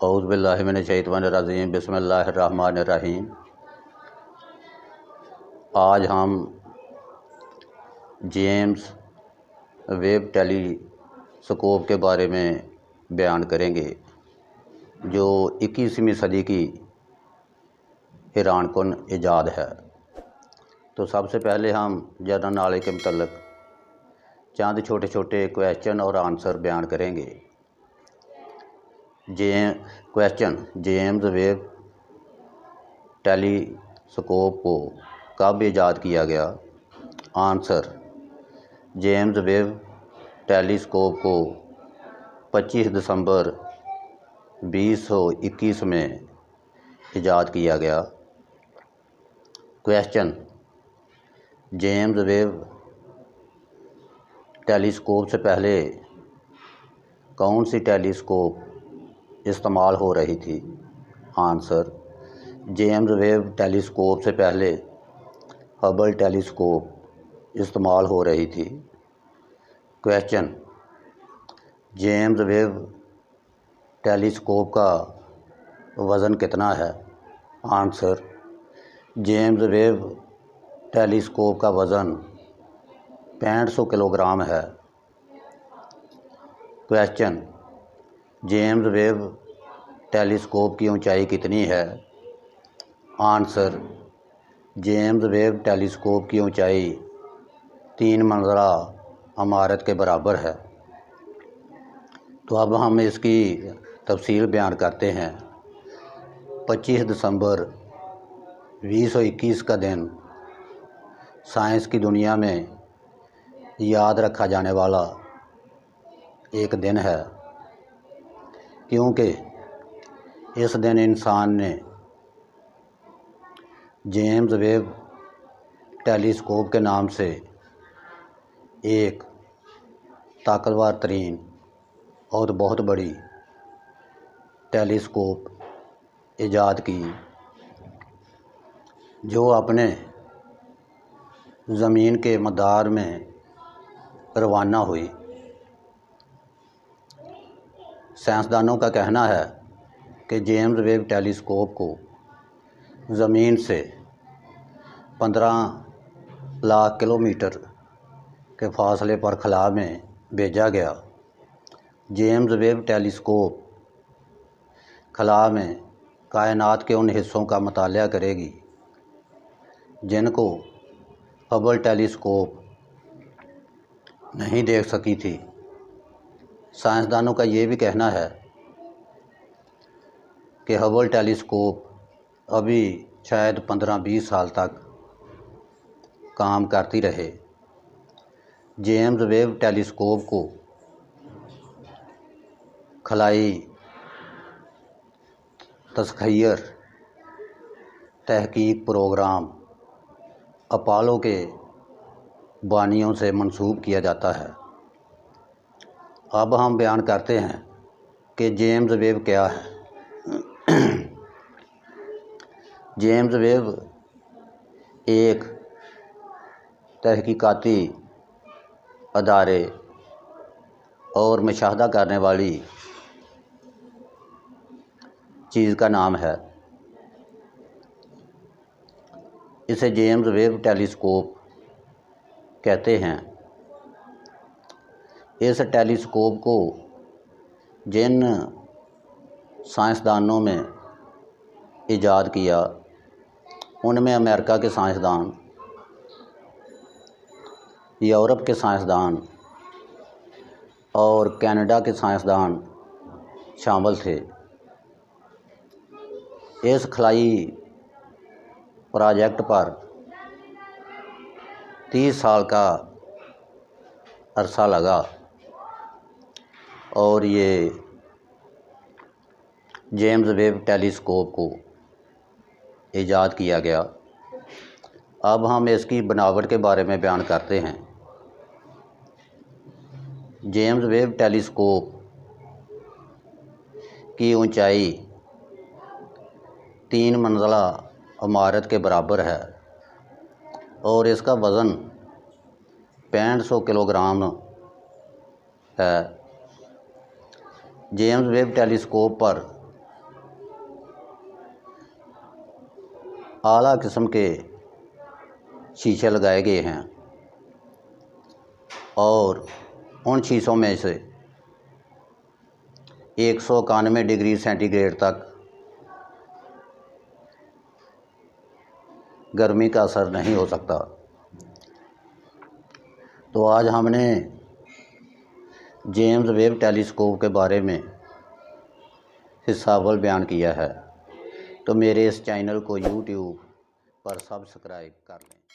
औज़ुबिल्लाहि मिनश्शैतानिर्रजीम बिस्मिल्लाहिर्रहमानिर्रहीम। आज हम जेम्स वेब टेलीस्कोप के बारे में बयान करेंगे, जो 21वीं सदी की हैरानकुन ईजाद है। तो सबसे पहले हम जनरल नॉलेज के मतलब चंद छोटे छोटे क्वेश्चन और आंसर बयान करेंगे। क्वेश्चन: जेम्स वेब टेलीस्कोप को कब ईजाद किया गया? आंसर: जेम्स वेब टेलीस्कोप को 25 दिसंबर 2021 में ईजाद किया गया। क्वेश्चन: जेम्स वेब टेलीस्कोप से पहले कौन सी टेलीस्कोप इस्तेमाल हो रही थी? आंसर: जेम्स वेब टेलीस्कोप से पहले हबल टेलीस्कोप इस्तेमाल हो रही थी। क्वेश्चन: जेम्स वेब टेलीस्कोप का वज़न कितना है? आंसर: जेम्स वेब टेलीस्कोप का वज़न 6500 किलोग्राम है। क्वेश्चन: जेम्स वेब टेलीस्कोप की ऊंचाई कितनी है? आंसर: जेम्स वेब टेलीस्कोप की ऊंचाई 3 मंजिला इमारत के बराबर है। तो अब हम इसकी तफसील बयान करते हैं। 25 दिसंबर 2021 का दिन साइंस की दुनिया में याद रखा जाने वाला एक दिन है, क्योंकि इस दिन इंसान ने जेम्स वेब टेलीस्कोप के नाम से एक ताकतवर तरीन और बहुत बड़ी टेलीस्कोप ईजाद की, जो अपने ज़मीन के मदार में रवाना हुई। साइंसदानों का कहना है कि जेम्स वेब टेलीस्कोप को ज़मीन से 15 लाख किलोमीटर के फासले पर खला में भेजा गया। जेम्स वेब टेलीस्कोप खला में कायनात के उन हिस्सों का मुताला करेगी जिनको हबल टेलीस्कोप नहीं देख सकी थी। साइंसदानों का ये भी कहना है कि हबल टेलीस्कोप अभी शायद 15-20 साल तक काम करती रहे। जेम्स वेब टेलीस्कोप को खलाई तस्खीर तहकीक प्रोग्राम अपोलो के बानियों से मंसूब किया जाता है। अब हम बयान करते हैं कि जेम्स वेब क्या है। जेम्स वेब एक तहकीकाती अदारे और मुशाहदा करने वाली चीज़ का नाम है। इसे जेम्स वेब टेलीस्कोप कहते हैं। इस टेलीस्कोप को जिन साइंसदानों में ईजाद किया, उनमें अमेरिका के साइंसदान, यूरोप के साइंसदान और कनाडा के साइंसदान शामिल थे। इस खलाई प्रोजेक्ट पर 30 साल का अरसा लगा और ये जेम्स वेब टेलीस्कोप को ईजाद किया गया। अब हम इसकी बनावट के बारे में बयान करते हैं। जेम्स वेब टेलीस्कोप की ऊंचाई 3 मंजिला इमारत के बराबर है और इसका वज़न 6500 किलोग्राम है। जेम्स वेब टेलीस्कोप पर आला किस्म के शीशे लगाए गए हैं और उन शीशों में से 191 डिग्री सेंटीग्रेड तक गर्मी का असर नहीं हो सकता। तो आज हमने जेम्स वेब टेलीस्कोप के बारे में हिस्सा अव्वल बयान किया है। तो मेरे इस चैनल को यूट्यूब पर सब्सक्राइब कर लें।